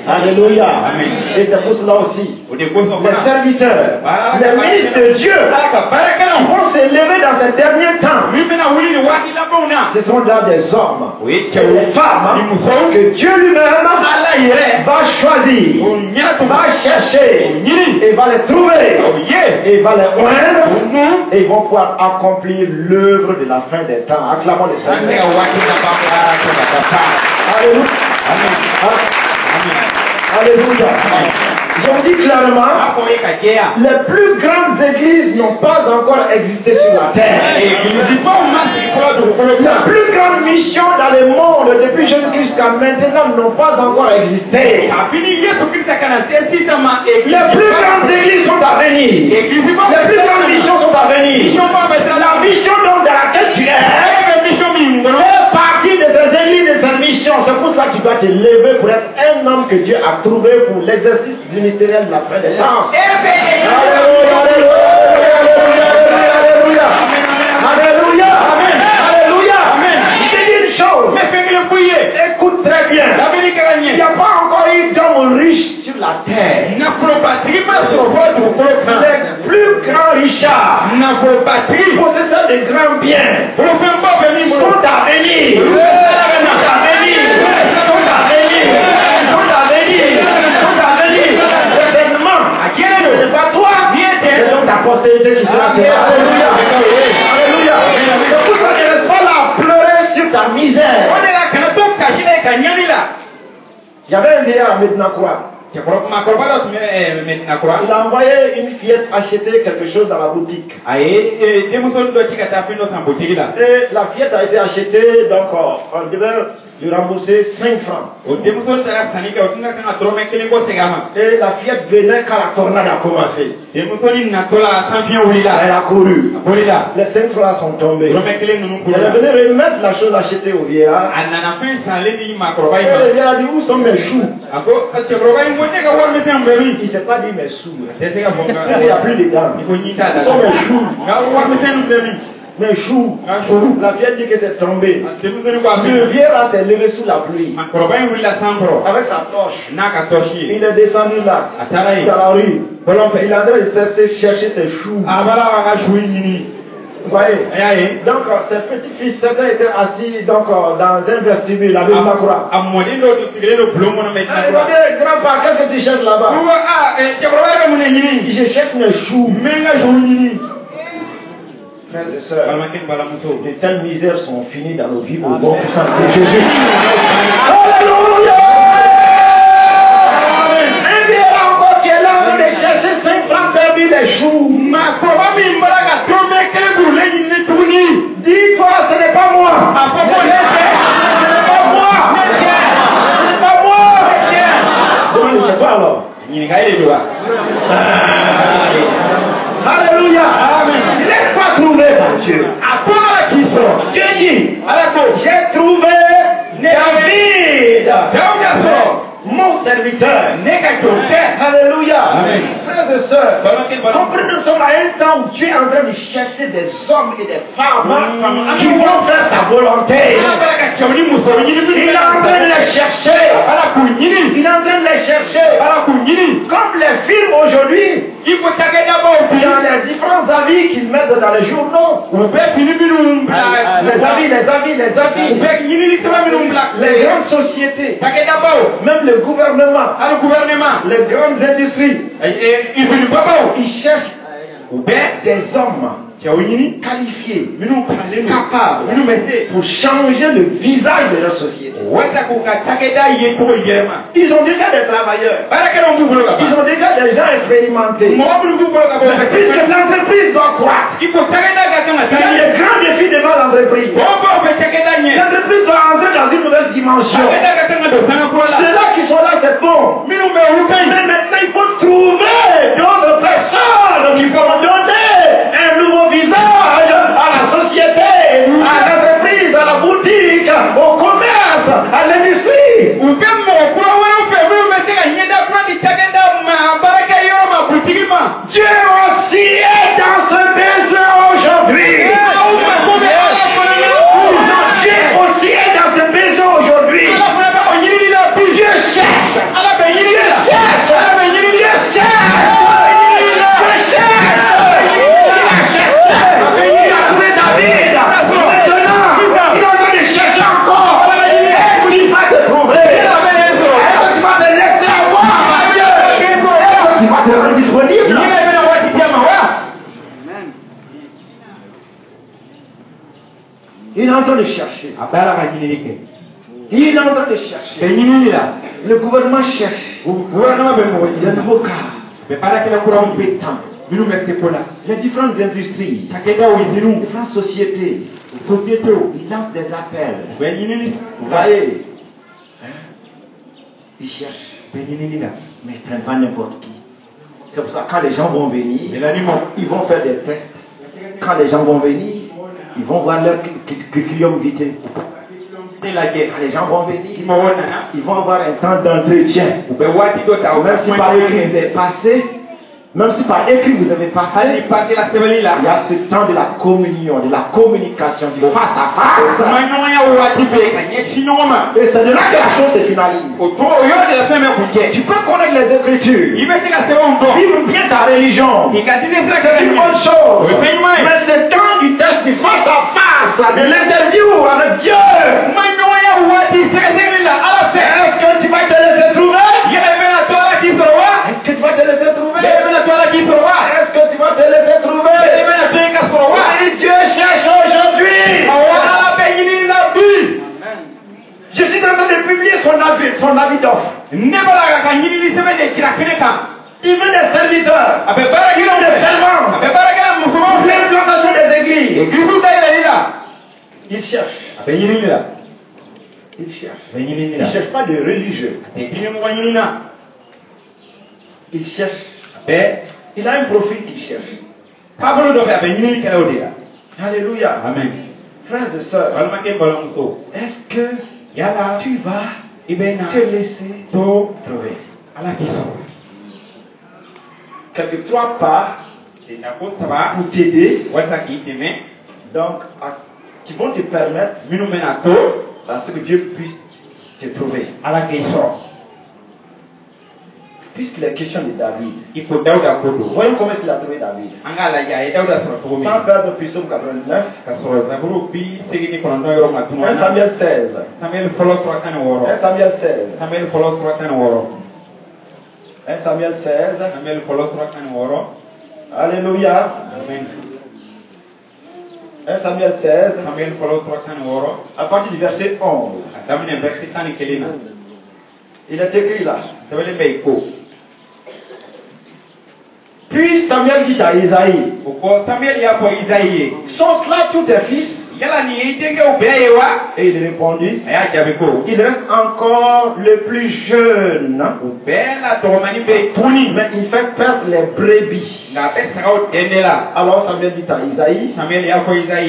Speaker 1: Alléluia. Amen. Et c'est pour cela aussi, les serviteurs, les ministres de Dieu vont s'élever dans ces derniers temps. Ce sont là des hommes et des femmes que Dieu lui-même va choisir, va chercher et va les trouver et va les oindre et ils vont pouvoir accomplir l'œuvre de la fin des temps. Acclamons le Seigneur. Alléluia. Alléluia. Je vous dis clairement, les plus grandes églises n'ont pas encore existé sur la terre. La plus grande mission dans le monde depuis Jésus-Christ jusqu'à maintenant n'ont pas encore existé. Les plus grandes églises sont à venir. Les plus grandes missions sont à venir. La mission donc dans laquelle tu es partie de ces églises, de ces missions. C'est pour ça que tu dois te lever pour être un homme que Dieu a trouvé pour l'exercice ministériel de la fin des temps. Alléluia, alléluia, alléluia, alléluia, alléluia. Je te dis une chose. Écoute très bien. Il n'y a pas encore eu d'homme riche sur la terre. Les plus grands richards, possesseurs de grands biens, sont à venir. C'est pas toi, c'est donc ta postérité qui sera sur la terre. Alléluia. Alléluia. C'est pour ça qu'elle n'est pas là à pleurer sur ta misère. Il y avait un vieillard à Medina-Croix. Il a envoyé une fillette acheter quelque chose dans la boutique. Et la fillette a été achetée, donc on devait lui rembourser 5 francs. Et la fillette venait quand la tornade a commencé. Elle a couru. Les 5 francs sont tombés. Elle est venue remettre la chose achetée au vieillard. Et le vieillard a dit, où sont mes choux? Il ne s'est pas dit mes sous. Il n'y a plus de dents. Où sont mes choux? Mes choux. La fillette dit que c'est tombé. Le vieillard s'est levé sous la pluie. Avec sa torche. Il est descendu là. Dans la rue. Il est en train de chercher ses choux. Vous voyez? Donc, ses petits-fils, certains étaient assis donc, dans un vestibule avec ma croix. Ils ont dit, grand-père, qu'est-ce que tu cherches là-bas? Je cherche mes choux. Frères et sœurs, de telles misères sont finies dans nos vies au nom puissant de Jésus. Alléluia! Un vieillard encore qui est là en train de chercher 5 francs perdu les choux. Dis-toi, ce n'est pas moi. Ce n'est pas moi. Ce n'est pas moi. C'est toi alors. Alléluia. Laisse-moi trouver mon Dieu. Dieu dit, j'ai trouvé David, mon serviteur. Alléluia. Frères et sœurs, comprenez, nous sommes à un temps où Dieu est en train de chercher des hommes et des femmes qui vont faire sa volonté. Il est en train de les chercher. Il est en train de les chercher. Comme les films aujourd'hui, dans les différents avis qu'ils mettent dans les journaux. Les avis. Les grandes sociétés. Même le gouvernement. Les grandes industries. Ils cherchent des hommes qualifiés, capables pour changer le visage de leur société. Ils ont déjà des travailleurs. Ils ont déjà des gens expérimentés. Mais puisque l'entreprise doit croître, il y a des grands défis devant l'entreprise. L'entreprise doit entrer dans une nouvelle dimension. Ceux-là qui sont là, c'est bon. Mais maintenant, il faut trouver d'autres personnes qui vont donner un nouveau visage à la société, à l'entreprise, à la boutique, au commerce, à l'industrie. Dieu aussi est dans ce besoin aujourd'hui. Dieu aussi est dans ce besoin aujourd'hui. Dieu cherche. Dieu cherche. Dieu cherche. Il est en train de chercher. Il est en train de chercher. Le gouvernement cherche. Il y a un nouveau cas. Les différentes industries, les différentes sociétés, ils lancent des appels. Vous voyez, ils cherchent. Mais ils ne prennent pas n'importe qui. C'est pour ça que quand les gens vont venir, ils vont faire des tests. Quand les gens vont venir, ils vont voir leur curriculum vitae. Quand les gens vont venir, ils vont avoir un temps d'entretien. Même si par écrit vous avez passé, même si par écrit vous avez passé, il y a ce temps de la communion, de la communication, du face à face. Et c'est de là que la chose se finalise. Tu peux connaître les Écritures, vivre bien ta religion, c'est une bonne chose. Mais c'est temps du test du face à face, de l'interview avec Dieu. Est-ce que tu vas te laisser trouver? Est-ce que tu vas te laisser trouver? Est-ce que tu vas te laisser trouver? Et Dieu cherche aujourd'hui. Je suis en train de publier son avis d'offre. Il veut des serviteurs. Il veut des servants. L'implantation des églises. Il cherche. Il cherche. Il ne cherche pas de religieux. Il cherche. Il a un profil qu'il cherche. Alléluia.
Speaker 2: Amen.
Speaker 1: Frères et sœurs, est-ce que tu vas te laisser trouver? Quelques 3 pas pour t'aider, donc qui vont te permettre à ce que Dieu puisse te trouver. Puisqu'il est question de David, voyons comment il a trouvé David. Sans perdre Psaume 89, 1 Samuel 16. 1 Samuel 16. 1 Samuel 16. Alléluia.
Speaker 2: Amen.
Speaker 1: 1 Samuel 16. À partir du verset 11. Il est écrit là. Puis Samuel dit à Isaïe, sont-ce-là tous tes fils? Et il répondit, il reste encore le plus jeune, mais il fait perdre les brebis. Alors Samuel dit à Isaïe,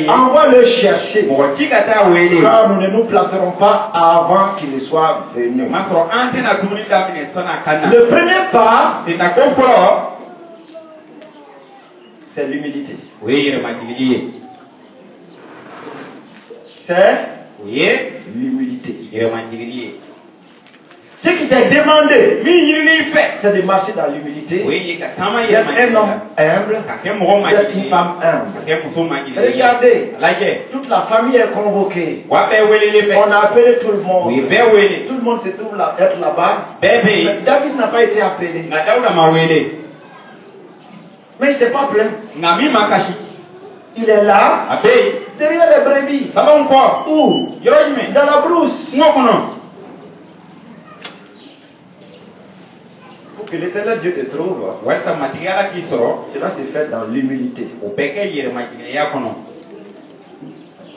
Speaker 1: envoie le chercher, car nous ne nous placerons pas avant qu'il soit venu. Le premier pas, c'est l'humilité. C'est l'humilité. Ce qui t'est demandé, c'est de marcher dans l'humilité, d'être un homme humble, d'être une femme humble. Regardez, toute la famille est convoquée. On a appelé tout le monde. Tout le monde se trouve être là-bas. Mais David n'a pas été appelé. Mais il ne s'est pas plaint. Il est là, derrière les brebis. Où? Dans la brousse. Pour que l'Éternel Dieu te trouve, cela se fait dans l'humilité.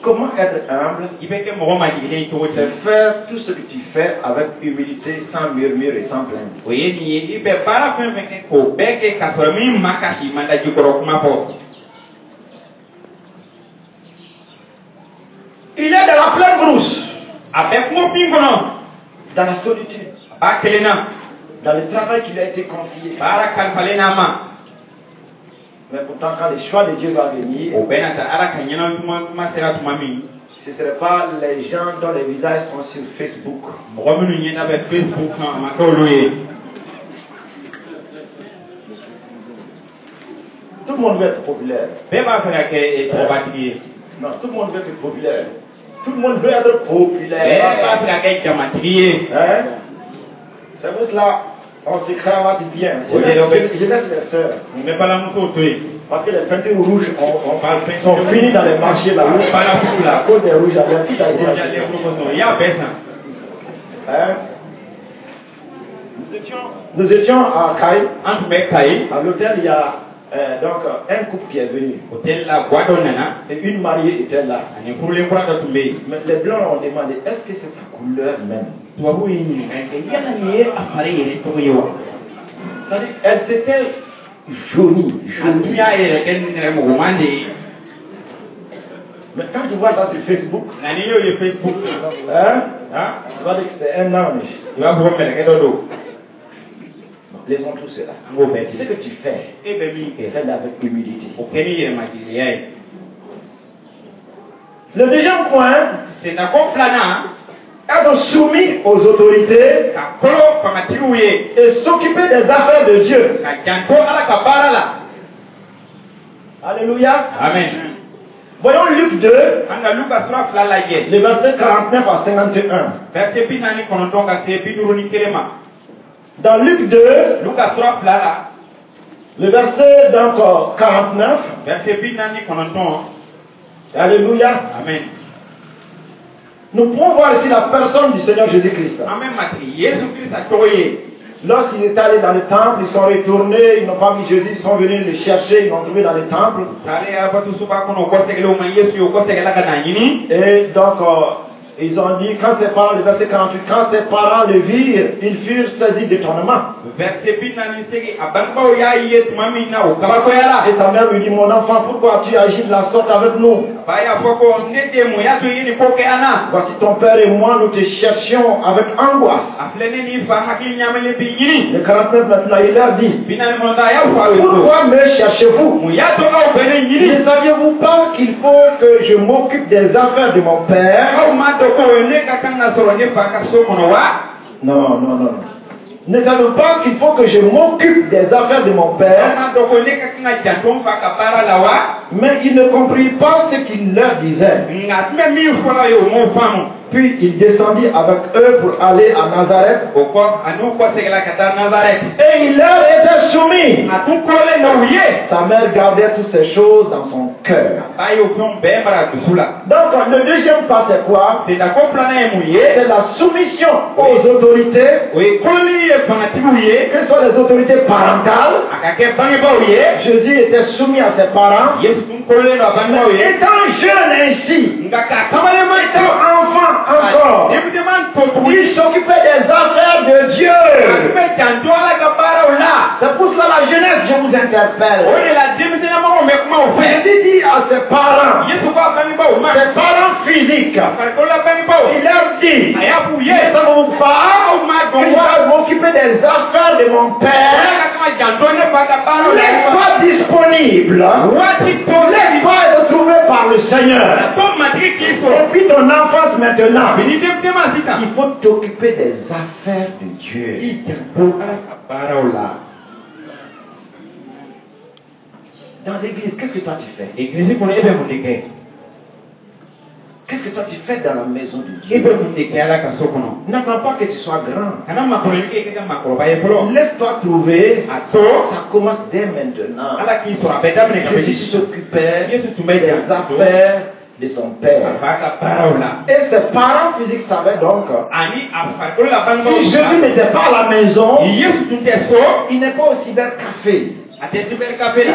Speaker 1: Comment être humble? C'est faire tout ce que tu fais avec humilité, sans murmure et sans plainte. Il est dans la pleine brousse, dans la solitude, dans le travail qui lui a été confié. Mais pourtant, quand le choix de Dieu va venir, ce ne serait pas les gens dont les visages sont sur Facebook. Tout le monde veut être populaire. Non, tout le monde veut être populaire. Tout le monde veut être populaire. Hein? C'est pour cela on se cravate bien. Je laisse les sœurs. Parce que les peintures rouges sont finies dans les marchés là. À cause des rouges, tout a été acheté. Hein? Nous étions à Caï. À l'hôtel, il y a donc un couple qui est venu. Et une mariée était là. Mais les blancs ont demandé, est-ce que c'est sa couleur même? C'est-à-dire, elle s'était jaunie. Mais quand tu vois ça sur Facebook, hein? Tu vas dire que c'est un ange. Laissons tout cela. Ce que tu fais, fais-le avec humilité. Le deuxième point, c'est être soumis aux autorités et s'occuper des affaires de Dieu. Alléluia. Amen. Voyons Luc 2, les versets 49 à 51. Dans Luc 2, le verset donc 49. Alléluia. Amen. Nous pouvons voir ici la personne du Seigneur Jésus-Christ. Lorsqu'ils étaient allés dans le temple, ils sont retournés, ils n'ont pas vu Jésus, ils sont venus le chercher, ils l'ont trouvé dans le temple. Et donc, ils ont dit, quand ses parents, le verset 48, quand ses parents le virent, ils furent saisis d'étonnement. Et sa mère lui dit, mon enfant, pourquoi tu agis de la sorte avec nous? Voici ton père et moi, nous te cherchions avec angoisse. Le 49 maintenant, il leur dit, pourquoi me cherchez-vous? Ne saviez-vous pas qu'il faut que je m'occupe des affaires de mon père? Non. Ne savez-vous pas qu'il faut que je m'occupe des affaires de mon père? Mais ils ne comprirent pas ce qu'il leur disait. Puis il descendit avec eux pour aller à Nazareth. Et il leur était soumis. Sa mère gardait toutes ces choses dans son cœur. Donc le deuxième pas c'est quoi? C'est la soumission aux autorités. Que ce soit les autorités parentales. Jésus était soumis à ses parents. Étant jeune ainsi, étant enfant encore, il s'occupait des affaires de Dieu. C'est pour cela la jeunesse, je vous interpelle. Jésus dit à ses parents physiques, il leur dit, ne savez-vous pas que je dois m'occuper des affaires de mon père? Laisse-toi disponible. Laisse-toi être trouvé par le Seigneur. Et puis ton enfance maintenant, il faut t'occuper des affaires de Dieu. Dans l'église, qu'est-ce que toi tu fais? qu'est-ce que toi tu fais dans la maison de Dieu? N'attends pas que tu sois grand. Laisse-toi trouver. Ça commence dès maintenant. Jésus s'occupait des affaires de son père. Et ses parents physiques savaient donc si Jésus n'était pas à la maison, il n'est pas au cybercafé. S'il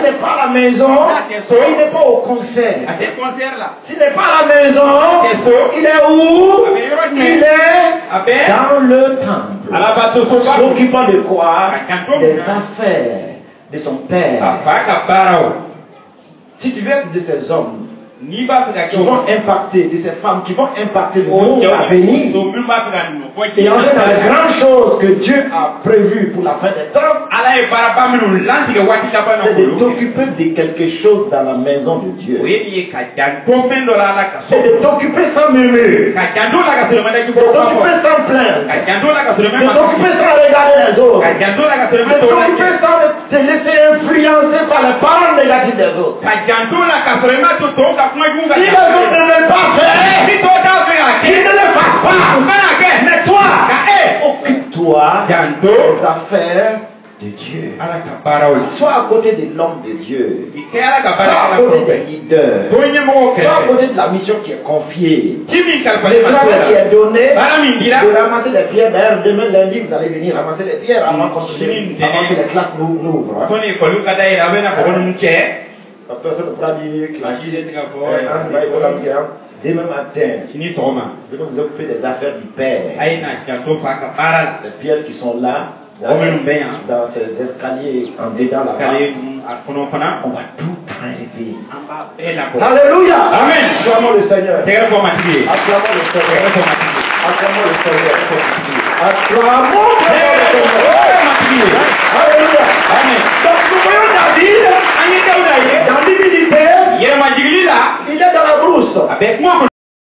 Speaker 1: n'est pas à la maison, il n'est pas au concert. S'il n'est pas à la maison, il est où? Il est dans le temple. S'occupant de quoi? Des affaires de son père. Si tu veux être de ces hommes qui vont impacter, de ces femmes qui vont impacter le monde à venir, et en fait, la grande chose que Dieu a prévue pour la fin des temps, c'est de t'occuper de quelque chose dans la maison de Dieu. C'est de t'occuper sans murmure, de t'occuper sans plaindre, de t'occuper sans regarder les autres, de t'occuper sans te laisser influencer par les paroles négatives des autres. Si les autres ne veulent pas faire, qu'ils ne le fassent pas. Mais toi, occupe-toi des affaires de Dieu. Sois à côté de l'homme de Dieu. Sois à côté des leaders. Sois à côté de la mission qui est confiée. Le travail qui est donné de ramasser les pierres. D'ailleurs, demain lundi, vous allez venir ramasser les pierres avant que les classes n'ouvrent. La personne ne pourra dire que demain matin, vous vous occupez des affaires du Père. Les pierres qui sont là, dans ces escaliers en dedans là-bas, on va tout enlever. Alléluia! Amen! Acclamons le Seigneur. Acclamons le Seigneur. Acclamons le Seigneur. Acclamons le Seigneur. Alléluia! Amen! Donc nous voyons David dans l'humilité, il est dans la brousse.